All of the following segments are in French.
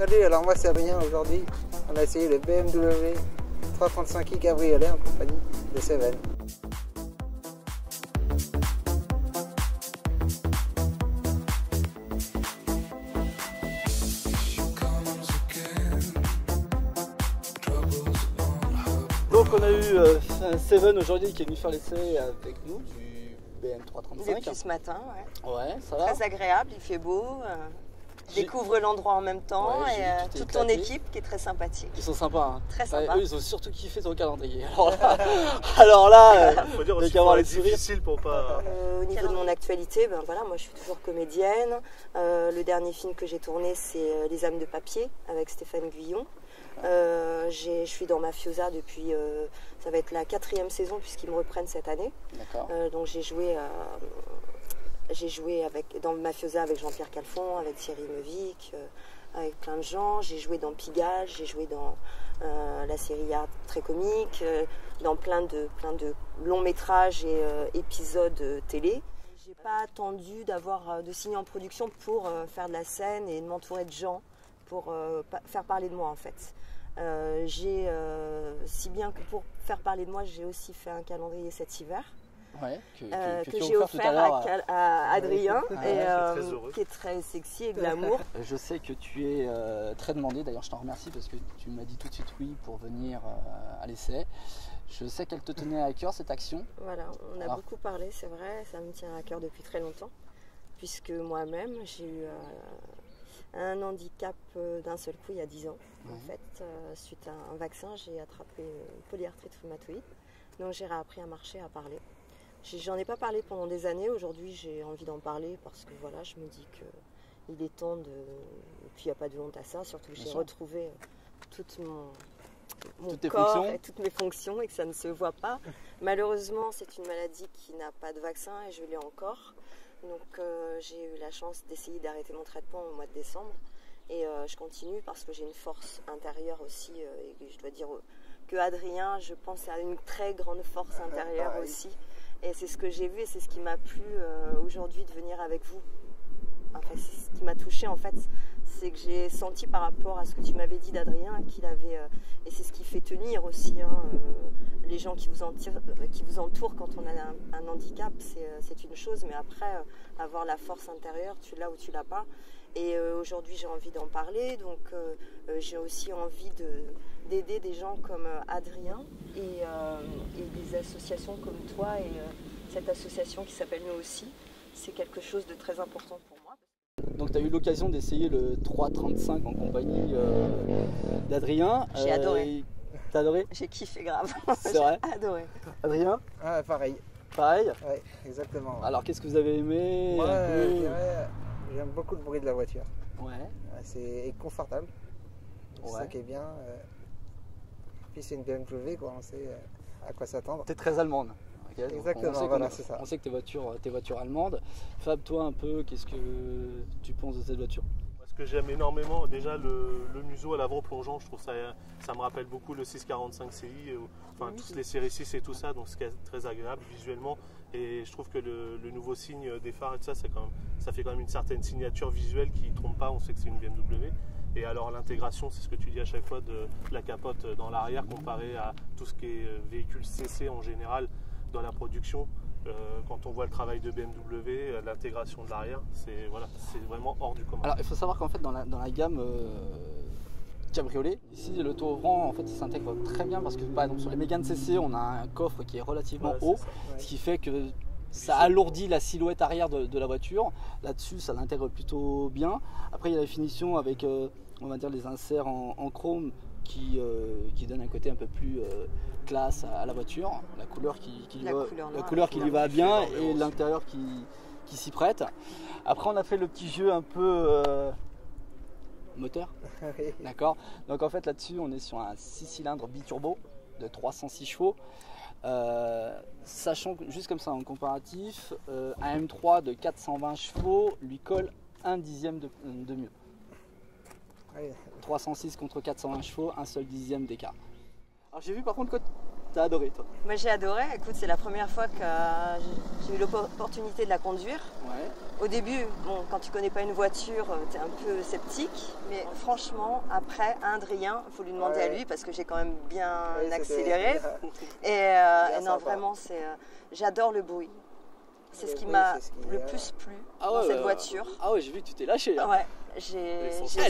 Salut, alors moi c'est Adrien. Aujourd'hui on a essayé le BMW 335i cabriolet en compagnie de Seven. Donc on a eu Seven aujourd'hui qui est venu faire l'essai avec nous du BM335. Depuis ce matin, ouais. Ouais, ça va. Très agréable, il fait beau. Découvre l'endroit en même temps Ouais, et toute ton équipe qui est très sympathique. Ils sont sympas. Hein. Très sympa. Eux, ils ont surtout kiffé ton calendrier. Alors là, faut dire aussi avoir que les c'est sourires. difficile pour pas. Au niveau de mon actualité, ben voilà, moi je suis toujours comédienne. Le dernier film que j'ai tourné, c'est Les âmes de papier avec Stéphane Guyon. Je suis dans Mafiosa depuis, ça va être la 4e saison puisqu'ils me reprennent cette année. D'accord. Donc j'ai joué dans Mafiosa avec Jean-Pierre Calfon, avec Thierry Mevic, avec plein de gens. J'ai joué dans Pigalle, j'ai joué dans la série Art très comique, dans plein de longs métrages et épisodes télé. J'ai pas attendu de signer en production pour faire de la scène et de m'entourer de gens pour faire parler de moi en fait. Si bien que pour faire parler de moi, j'ai aussi fait un calendrier cet hiver. Ouais, que j'ai offert à Adrien, qui est très sexy et glamour. Je sais que tu es très demandé, d'ailleurs je t'en remercie parce que tu m'as dit tout de suite oui pour venir à l'essai. Je sais qu'elle te tenait à cœur cette action. Voilà, on a beaucoup parlé, c'est vrai, ça me tient à cœur depuis très longtemps, puisque moi-même j'ai eu un handicap d'un seul coup il y a 10 ans. En fait, suite à un vaccin, j'ai attrapé une polyarthrite rhumatoïde, donc j'ai réappris à marcher, à parler. J'en ai pas parlé pendant des années, aujourd'hui j'ai envie d'en parler parce que voilà, je me dis qu'il est temps de... Et puis il n'y a pas de honte à ça, surtout que j'ai retrouvé tout mon corps et toutes mes fonctions et que ça ne se voit pas. Malheureusement, c'est une maladie qui n'a pas de vaccin et je l'ai encore. Donc j'ai eu la chance d'essayer d'arrêter mon traitement au mois de décembre et je continue parce que j'ai une force intérieure aussi et je dois dire que Adrien, je pense, a une très grande force intérieure aussi. Et c'est ce que j'ai vu et c'est ce qui m'a plu aujourd'hui de venir avec vous. Enfin, c'est ce qui m'a touchée en fait, c'est que j'ai senti par rapport à ce que tu m'avais dit d'Adrien qu'il avait, et c'est ce qui fait tenir aussi, les gens qui vous entourent quand on a un handicap, c'est une chose, mais après, avoir la force intérieure, tu l'as ou tu l'as pas. Et aujourd'hui j'ai envie d'en parler, donc j'ai aussi envie d'aider des gens comme Adrien et des associations comme toi et cette association qui s'appelle Nous aussi. C'est quelque chose de très important pour moi. Donc tu as eu l'occasion d'essayer le 335 en compagnie d'Adrien. J'ai adoré. T'as adoré? J'ai kiffé grave. C'est vrai? J'ai adoré. Adrien? Ah, pareil. Pareil? Ouais, exactement. Alors qu'est-ce que vous avez aimé? Moi, j'aime beaucoup le bruit de la voiture. Ouais. C'est confortable. C'est ça qui est bien. Puis c'est une BMW, quoi. On sait à quoi s'attendre. T'es très allemande. Okay, exactement, voilà, c'est ça. On sait que tes voitures allemandes. Fab, toi un peu, qu'est-ce que tu penses de cette voiture? Ce que j'aime énormément, déjà le museau à l'avant plongeant, je trouve ça me rappelle beaucoup le 645 CI, enfin toutes les séries 6 et tout ça, donc c'est très agréable visuellement. Et je trouve que le nouveau signe des phares et tout ça, ça fait quand même une certaine signature visuelle qui ne trompe pas, on sait que c'est une BMW. Et alors l'intégration, c'est ce que tu dis à chaque fois de la capote dans l'arrière comparé à tout ce qui est véhicule CC en général dans la production. Quand on voit le travail de BMW, l'intégration de l'arrière, c'est vraiment hors du commun. Alors il faut savoir qu'en fait dans la gamme cabriolet, ici le toit ouvrant en fait il s'intègre très bien parce que par exemple sur les Mégane CC on a un coffre qui est relativement haut, ce qui fait que ça alourdit la silhouette arrière de la voiture. Là-dessus ça l'intègre plutôt bien. Après il y a la finition avec on va dire les inserts en chrome qui donne un côté un peu plus classe à la voiture, la couleur qui lui va bien et l'intérieur qui s'y prête. Après on a fait le petit jeu un peu moteur, d'accord. Donc en fait là-dessus on est sur un 6 cylindres biturbo de 306 chevaux, sachant que juste comme ça en comparatif, un M3 de 420 chevaux lui colle un dixième de mieux. 306 contre 420 chevaux, un seul dixième d'écart. Alors j'ai vu par contre que T'as adoré, toi? Moi j'ai adoré, écoute, c'est la première fois que j'ai eu l'opportunité de la conduire. Ouais. Au début, bon, quand tu connais pas une voiture, tu es un peu sceptique, mais franchement, après, Adrien, il faut lui demander à lui parce que j'ai quand même bien accéléré. Et non, vraiment, j'adore le bruit. C'est ce qui m'a le plus plu dans cette voiture. Ah ouais, j'ai vu que tu t'es lâché. Hein. Ouais, elle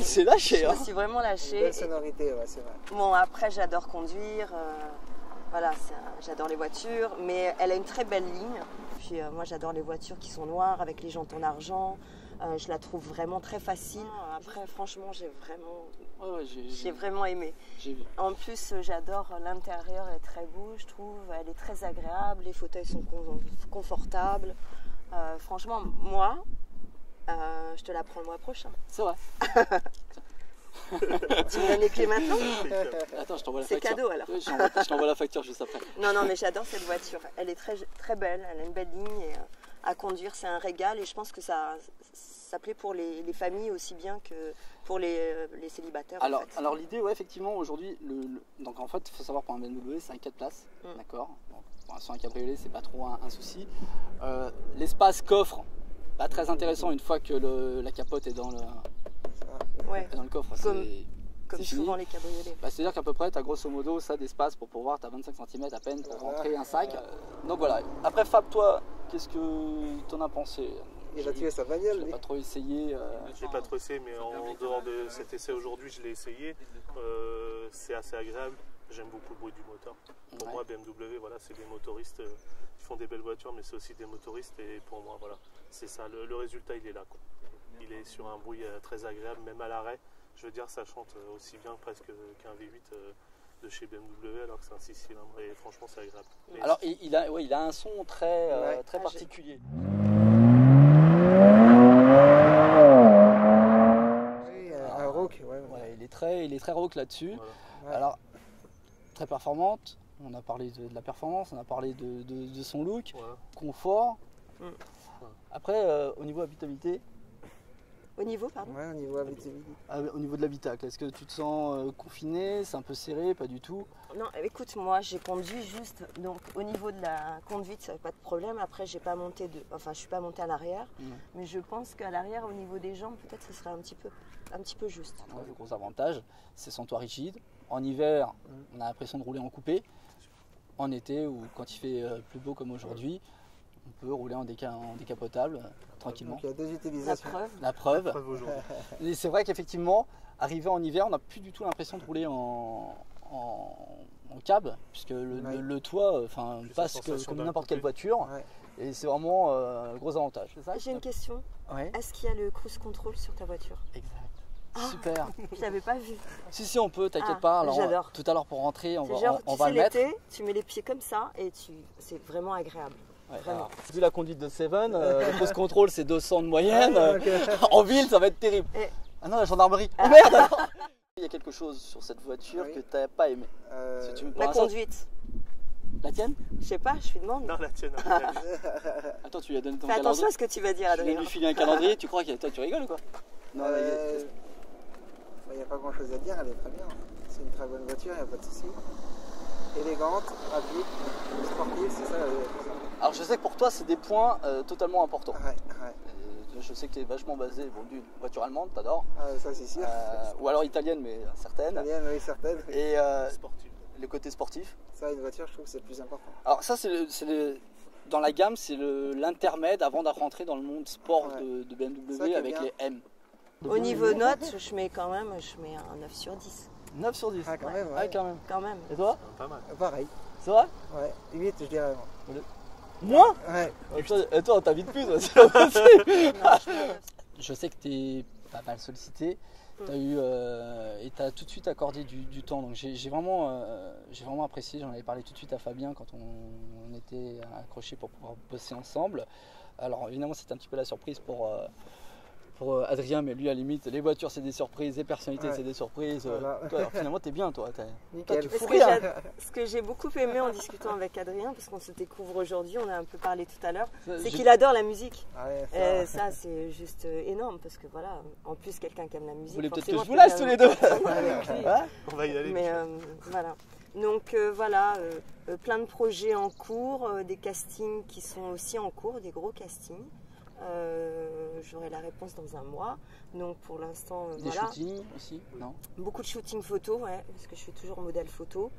s'est lâchée. Je me suis vraiment lâchée. Belle sonorité, ouais, c'est vrai. Bon, après, j'adore conduire. Voilà, j'adore les voitures, mais elle a une très belle ligne. Puis moi, j'adore les voitures qui sont noires avec les jantes en argent. Je la trouve vraiment très facile. Après, franchement, j'ai vraiment aimé. En plus, j'adore l'intérieur, est très beau, je trouve. Elle est très agréable, les fauteuils sont confortables. Franchement, moi, je te la prends le mois prochain. C'est vrai. Tu me donnes les clés maintenant? Attends, je t'envoie la facture. C'est cadeau alors. Je t'envoie la facture juste après. Non, mais j'adore cette voiture. Elle est très, très belle, elle a une belle ligne et à conduire, c'est un régal. Et je pense que ça plaît pour les familles aussi bien que pour les célibataires. Alors l'idée, ouais, effectivement, aujourd'hui, donc en fait, il faut savoir pour un BMW, c'est un 4 places, d'accord. Sur un cabriolet, c'est pas trop un souci. L'espace coffre, pas très intéressant une fois que la capote est dans le. Dans le coffre, comme souvent les cabriolets. C'est-à-dire qu'à peu près, tu as grosso modo ça d'espace pour pouvoir, tu as 25 cm à peine pour rentrer un sac. Donc voilà. Après, Fab, toi, qu'est-ce que tu en as pensé? Il a tué sa bagnole. Je l'ai pas trop essayé. Je l'ai pas trop essayé, mais en dehors de cet essai aujourd'hui, je l'ai essayé. C'est assez agréable. J'aime beaucoup le bruit du moteur. Pour moi, BMW, voilà, c'est des motoristes qui font des belles voitures, mais c'est aussi des motoristes. Et pour moi, voilà, c'est ça. Le résultat, il est là, quoi. Il est sur un bruit très agréable, même à l'arrêt. Je veux dire, ça chante aussi bien presque qu'un V8 de chez BMW, alors que c'est un 6 cylindres. Et franchement, c'est agréable. Mais alors, il a un son très particulier. Oui, un rock, ouais, il est très rock là-dessus. Voilà. Alors, très performante. On a parlé de la performance, on a parlé de son look, confort. Après, au niveau habitabilité. Au niveau, pardon? Ouais, au niveau habitabilité. Au niveau de l'habitacle, est-ce que tu te sens confiné? C'est un peu serré? Pas du tout? Non, écoute, moi j'ai conduit juste, donc au niveau de la conduite, ça n'avait pas de problème. Après, je suis pas montée à l'arrière, mais je pense qu'à l'arrière, au niveau des jambes, peut-être ce serait un petit peu juste. Ouais, le gros avantage, c'est son toit rigide. En hiver, on a l'impression de rouler en coupé. En été, ou quand il fait plus beau comme aujourd'hui, on peut rouler en décapotable tranquillement. Donc il y a deux utilisations. La preuve. Et c'est vrai qu'effectivement, arrivé en hiver, on n'a plus du tout l'impression de rouler en cab, puisque le toit passe comme n'importe quelle voiture. Et c'est vraiment un gros avantage. J'ai une question. Est-ce qu'il y a le cruise control sur ta voiture? Exact. Super. Je l'avais pas vu. Si on peut, t'inquiète pas. Alors, j'adore. Tout à l'heure pour rentrer, on va le mettre. Tu mets les pieds comme ça et c'est vraiment agréable. Alors, vu la conduite de Seven, le cruise control c'est 200 de moyenne. En ville, ça va être terrible. Ah non, la gendarmerie. Oh merde alors. Il y a quelque chose sur cette voiture que tu n'as pas aimé. La conduite. La tienne? Je sais pas, je lui demande. Non, la tienne. Attends, tu lui as donné ton calendrier. Fais attention à ce que tu vas dire, Adrien. Je vais lui filer un calendrier, tu crois que toi tu rigoles ou quoi? Non, il n'y a pas grand chose à dire, elle est très bien. C'est une très bonne voiture, il n'y a pas de souci. Élégante, rapide, sportive, c'est ça. Alors je sais que pour toi c'est des points totalement importants. Ouais. Je sais que tu es vachement basé, d'une voiture allemande, t'adores. Ça c'est sûr. Ou alors italienne, mais certaine. Italienne, oui, certaine. Et sportive. Le côté sportif. Ça, une voiture, je trouve que c'est le plus important. Alors ça, dans la gamme, c'est l'intermède avant de rentrer dans le monde sport de BMW avec les M. Au niveau note, je mets un 9 sur 10. 9 sur 10. Ah, quand même. Quand même. Et toi? Pas mal. Pareil. C'est vrai? Ouais, 8, je dirais. Moins? Ouais. Et toi, on t'invite plus. Je sais que tu es pas mal sollicité. Et tu as tout de suite accordé du temps. Donc j'ai vraiment apprécié. J'en avais parlé tout de suite à Fabien quand on était accrochés pour pouvoir bosser ensemble. Alors évidemment, c'était un petit peu la surprise pour Adrien, mais lui à la limite, les voitures c'est des surprises, les personnalités c'est des surprises. Voilà. Toi, alors, finalement, t'es bien, toi. Nickel. Tu fous rien. Ce que j'ai beaucoup aimé en discutant avec Adrien, parce qu'on se découvre aujourd'hui, on a un peu parlé tout à l'heure, c'est qu'il adore la musique. Et ça, c'est juste énorme, parce que voilà, en plus, quelqu'un qui aime la musique. Vous voulez peut-être que je vous laisse tous les deux. On va y aller. Mais voilà. Donc voilà, plein de projets en cours, des castings qui sont aussi en cours, des gros castings. J'aurai la réponse dans un mois. Donc pour l'instant, Des voilà. shootings aussi, non? Beaucoup de shooting photo, ouais, parce que je suis toujours modèle photo.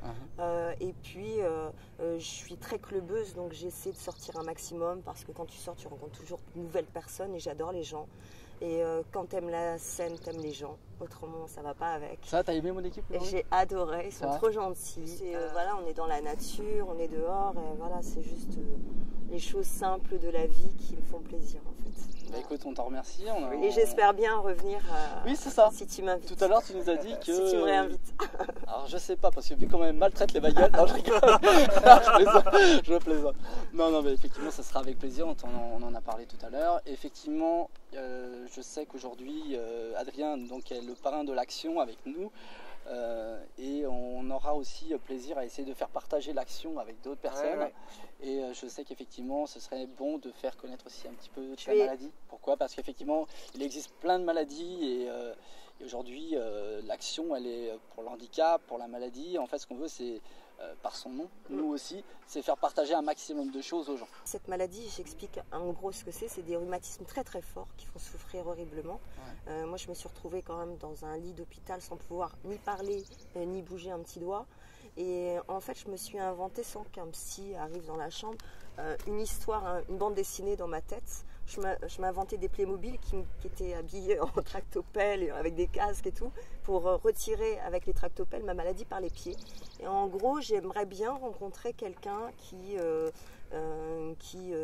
Et puis, je suis très clubeuse, donc j'essaie de sortir un maximum parce que quand tu sors, tu rencontres toujours de nouvelles personnes et j'adore les gens. Et quand t'aimes la scène, t'aimes les gens. Autrement, ça va pas avec. Ça, t'as aimé mon équipe? J'ai adoré, ils sont trop gentils. Et, voilà, on est dans la nature, on est dehors, et voilà, c'est juste les choses simples de la vie qui me font plaisir en fait. Bah écoute, on t'en remercie. Et j'espère bien revenir oui, c'est ça. Si tu m'invites. Tout à l'heure, tu nous as dit que... Si tu me réinvites. Alors, je sais pas, parce que vu qu'on même maltraite les bagnoles... Non, je rigole. Je plaisante. Non, mais effectivement, ça sera avec plaisir. On en a parlé tout à l'heure. Effectivement, je sais qu'aujourd'hui, Adrien donc, est le parrain de l'action avec nous. Et on aura aussi plaisir à essayer de faire partager l'action avec d'autres personnes. Ouais. Et je sais qu'effectivement ce serait bon de faire connaître aussi un petit peu ta maladie. Pourquoi? Parce qu'effectivement il existe plein de maladies et aujourd'hui l'action elle est pour le handicap, pour la maladie. En fait ce qu'on veut c'est par son nom, nous aussi, c'est faire partager un maximum de choses aux gens. Cette maladie, j'explique en gros ce que c'est des rhumatismes très très forts qui font souffrir horriblement. Moi je me suis retrouvée quand même dans un lit d'hôpital sans pouvoir ni parler ni bouger un petit doigt. Et en fait je me suis inventée sans qu'un psy arrive dans la chambre une histoire, une bande dessinée dans ma tête. Je m'inventais des Playmobil qui étaient habillés en tractopelle et avec des casques et tout pour retirer avec les tractopelles ma maladie par les pieds. Et en gros, j'aimerais bien rencontrer quelqu'un qui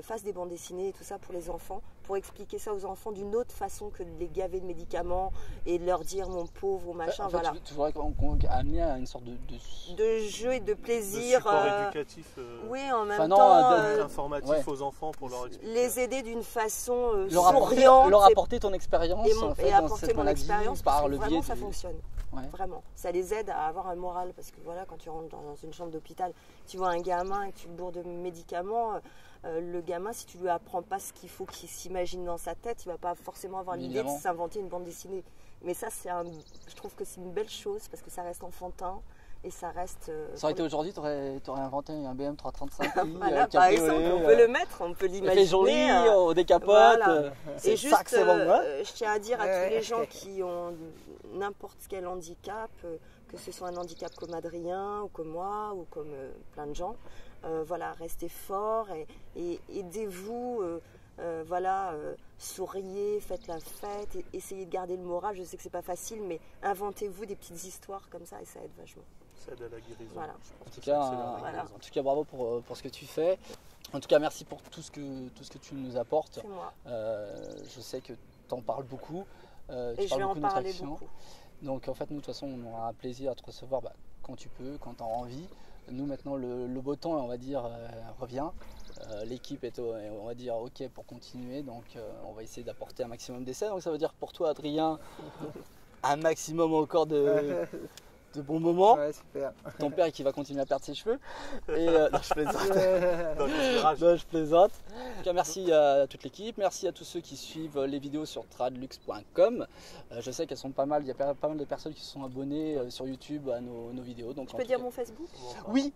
fasse des bandes dessinées et tout ça pour les enfants, pour expliquer ça aux enfants d'une autre façon que de les gaver de médicaments et de leur dire mon pauvre ou machin. En fait, voilà. tu voudrais amener à une sorte de jeu et de plaisir. De support éducatif. Oui, en même non, temps. Informatif aux enfants pour leur expliquer. Les aider d'une façon souriante. Leur apporter ton expérience et apporter mon expérience par le biais ça fonctionne. Ouais. Vraiment, ça les aide à avoir un moral parce que voilà, quand tu rentres dans une chambre d'hôpital, tu vois un gamin et que tu le bourres de médicaments, le gamin, si tu lui apprends pas ce qu'il faut qu'il s'imagine dans sa tête, il va pas forcément avoir l'idée de s'inventer une bande dessinée. Mais ça, je trouve que c'est une belle chose parce que ça reste enfantin. Et ça reste. Ça aurait été aujourd'hui, tu aurais inventé un BM 335. Voilà, par exemple, on peut le mettre, on peut l'imaginer. Joli, au décapote. Voilà. Et juste, ça bon, je tiens à dire à tous les gens qui ont n'importe quel handicap, que ce soit un handicap comme Adrien ou comme moi ou comme plein de gens, voilà, restez forts et aidez-vous. Souriez, faites la fête, essayez de garder le moral. Je sais que c'est pas facile, mais inventez-vous des petites histoires comme ça et ça aide vachement. Ça aide à la guérison. Voilà. En tout cas, bravo pour ce que tu fais. En tout cas, merci pour tout ce que tu nous apportes. C'est moi. Je sais que tu en parles beaucoup. Et je vais en parler beaucoup. Donc en fait, nous de toute façon, on aura un plaisir à te recevoir quand tu peux, quand tu as envie. Nous maintenant, le beau temps, on va dire, revient. L'équipe est, on va dire, ok pour continuer, donc on va essayer d'apporter un maximum d'essais. Donc ça veut dire pour toi, Adrien, un maximum encore de bons moments. Ouais, super. Ton père qui va continuer à perdre ses cheveux. Et non, je plaisante. Non, je plaisante. En tout cas, merci à toute l'équipe, merci à tous ceux qui suivent les vidéos sur tradlux.com. Je sais qu'elles sont pas mal, il y a pas mal de personnes qui se sont abonnées sur YouTube à nos vidéos. Donc, tu peux dire mon Facebook? Oui.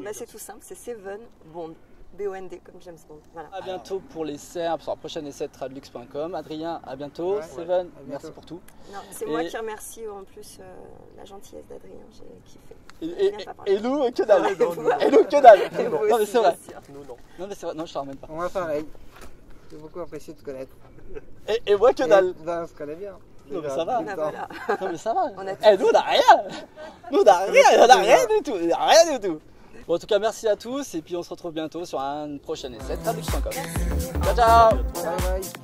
Là, c'est tout simple, c'est Seven Bond. B-O-N-D comme James Bond. Voilà. À bientôt pour l'essai, pour le prochain essai de tradlux.com. Adrien, à bientôt. Seven, merci pour tout. C'est moi qui remercie en plus la gentillesse d'Adrien, j'ai kiffé. Et nous, que dalle. Et nous, que dalle. Non, mais c'est vrai. Non, mais c'est vrai. Non, je te ramène pas. Moi, pareil. J'ai beaucoup apprécié de te connaître. Et moi, que dalle. On se connaît bien. Non, mais ça va. Voilà. Non, mais ça va. Nous, on n'a rien. On n'a rien du tout. Rien du tout. Bon, en tout cas, merci à tous et puis on se retrouve bientôt sur un prochain essai de tradlux.com. Ciao, ciao. Bye bye.